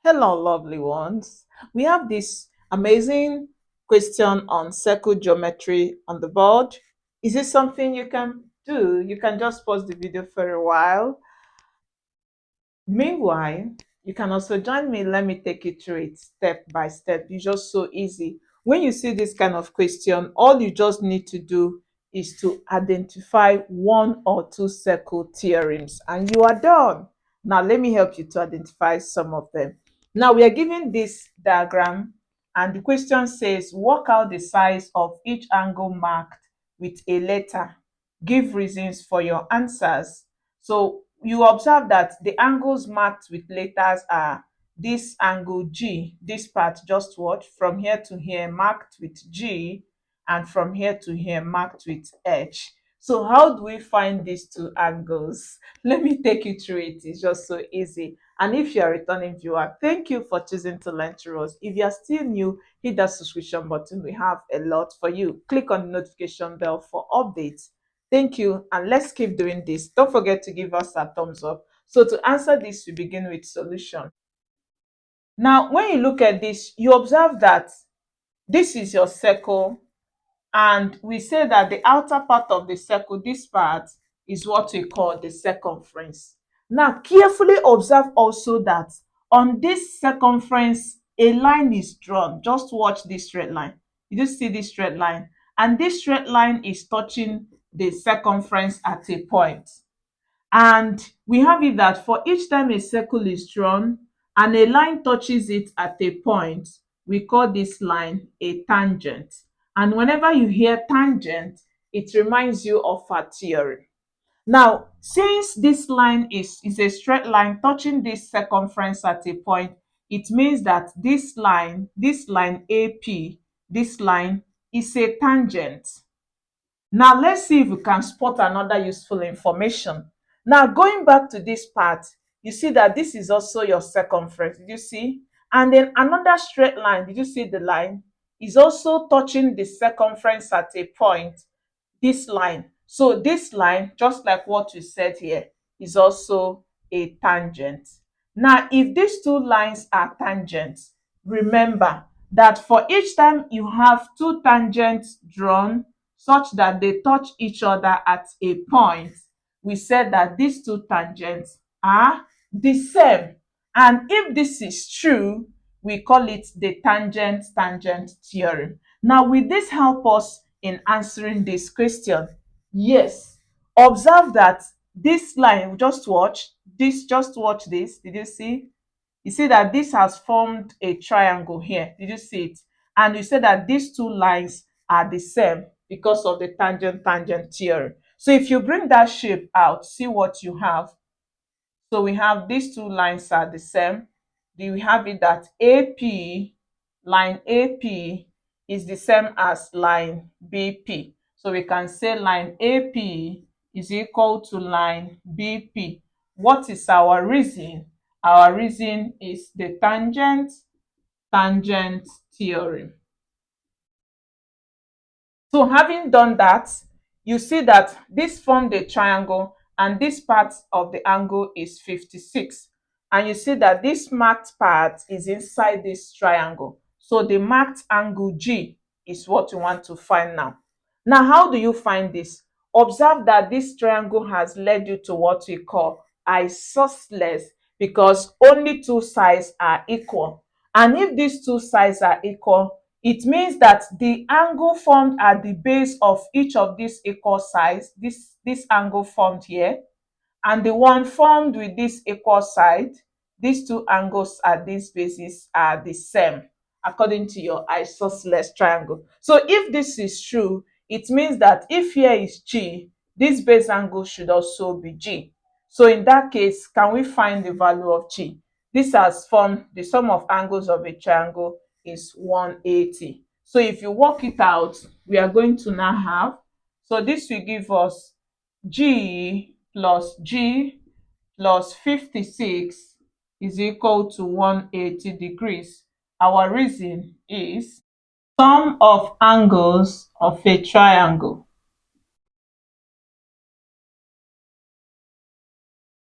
Hello, lovely ones. We have this amazing question on circle geometry on the board. Is it something you can do? You can just pause the video for a while. Meanwhile, you can also join me. Let me take you through it step by step. It's just so easy. When you see this kind of question, all you just need to do is to identify one or two circle theorems and you are done. Now, let me help you to identify some of them. Now, we are given this diagram and the question says, work out the size of each angle marked with a letter. Give reasons for your answers. So you observe that the angles marked with letters are this angle G, this part just what from here to here marked with G, and from here to here marked with H. So how do we find these two angles? Let me take you through it. It's just so easy. And if you're a returning viewer, thank you for choosing to learn through us. If you're still new, hit that subscription button. We have a lot for you. Click on the notification bell for updates. Thank you, and let's keep doing this. Don't forget to give us a thumbs up. So to answer this, we begin with solution. Now, when you look at this, you observe that this is your circle, and we say that the outer part of the circle, this part, is what we call the circumference. Now, carefully observe also that on this circumference, a line is drawn. Just watch this straight line. You just see this straight line, and this straight line is touching the circumference at a point. And we have it that for each time a circle is drawn and a line touches it at a point, we call this line a tangent. And whenever you hear tangent, it reminds you of a theorem. Now, since this line is a straight line touching this circumference at a point, it means that this line AP, this line is a tangent. Now, let's see if we can spot another useful information. Now, going back to this part, you see that this is also your circumference. Did you see? And then another straight line, did you see the line? Is also touching the circumference at a point, this line. So this line, just like what we said here, is also a tangent. Now, if these two lines are tangents, remember that for each time you have two tangents drawn such that they touch each other at a point, we said that these two tangents are the same. And if this is true, we call it the tangent-tangent theorem. Now, will this help us in answering this question? Yes. Observe that this line, just watch this, Did you see? You see that this has formed a triangle here. Did you see it? And you say that these two lines are the same because of the tangent-tangent theorem. So if you bring that shape out, see what you have. So we have these two lines are the same. Do we have it that line AP is the same as line BP? So we can say line AP is equal to line BP. What is our reason? Our reason is the tangent theorem. So having done that, you see that this formed a triangle and this part of the angle is 56. And you see that this marked part is inside this triangle. So the marked angle G is what we want to find now. Now, how do you find this? Observe that this triangle has led you to what we call isosceles because only two sides are equal. And if these two sides are equal, it means that the angle formed at the base of each of these equal sides, this angle formed here, and the one formed with this equal side, these two angles at these bases are the same according to your isosceles triangle. So if this is true, it means that if here is G, this base angle should also be G. So in that case, can we find the value of G? This has formed the sum of angles of a triangle is 180. So if you work it out, we are going to now have, so this will give us G plus 56 is equal to 180 degrees. Our reason is sum of angles of a triangle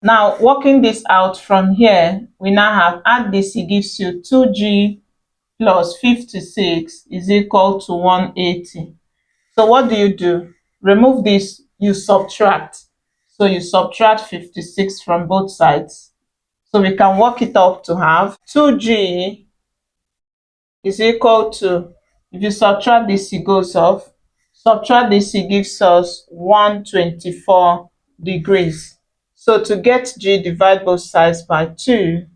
Now, working this out from here, we now have add this, it gives you 2g plus 56 is equal to 180. So what do? Remove this, you subtract. So you subtract 56 from both sides. So we can work it up to have 2g is equal to, if you subtract this, it goes off. Subtract this, it gives us 124 degrees. So to get g, divide both sides by 2.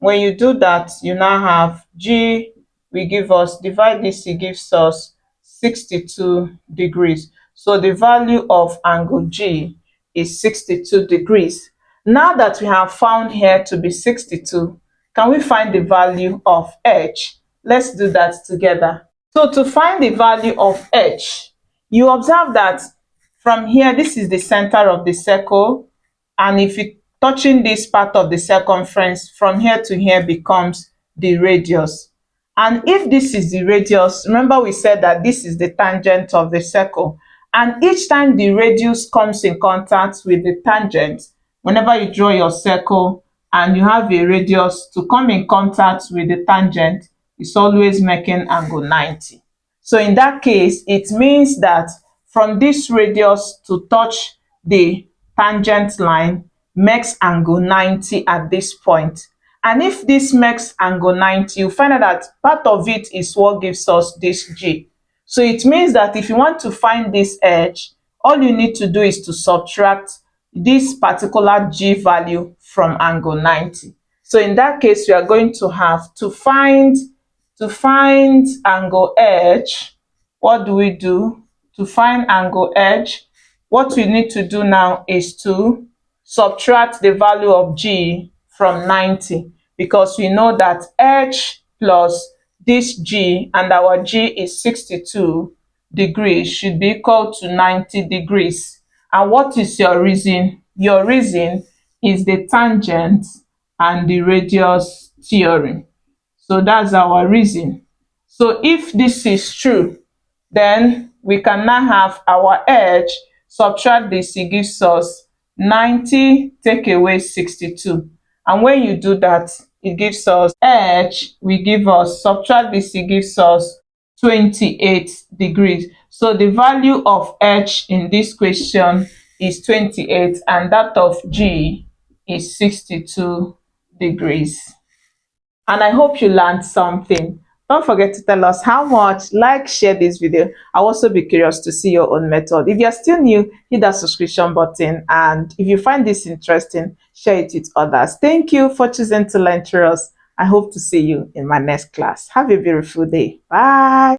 When you do that, you now have g will give us, divide this, it gives us 62 degrees. So the value of angle G is 62 degrees. Now that we have found here to be 62, can we find the value of H? Let's do that together. So to find the value of H, you observe that from here, this is the center of the circle. And if you touching this part of the circumference, from here to here becomes the radius. And if this is the radius, remember we said that this is the tangent of the circle. And each time the radius comes in contact with the tangent, whenever you draw your circle and you have a radius to come in contact with the tangent, it's always making angle 90. So in that case, it means that from this radius to touch the tangent line makes angle 90 at this point. And if this makes angle 90, you find out that part of it is what gives us this G. So it means that if you want to find this edge, all you need to do is to subtract this particular G value from angle 90. So in that case, we are going to have to find angle H. What do? To find angle H, what we need to do now is to subtract the value of G from 90, because we know that H plus this G, and our G is 62 degrees, should be equal to 90 degrees. And what is your reason? Your reason is the tangent and the radius theorem. So that's our reason. So if this is true, then we can now have our edge, subtract this, it gives us 90, take away 62. And when you do that, it gives us edge, we give us, subtract this, it gives us 28 degrees. So the value of H in this question is 28, and that of G is 62 degrees. And I hope you learned something. Don't forget to tell us how much, like, share this video. I'll also be curious to see your own method. If you're still new, hit that subscription button. And if you find this interesting, share it with others. Thank you for choosing to learn through us. I hope to see you in my next class. Have a beautiful day. Bye.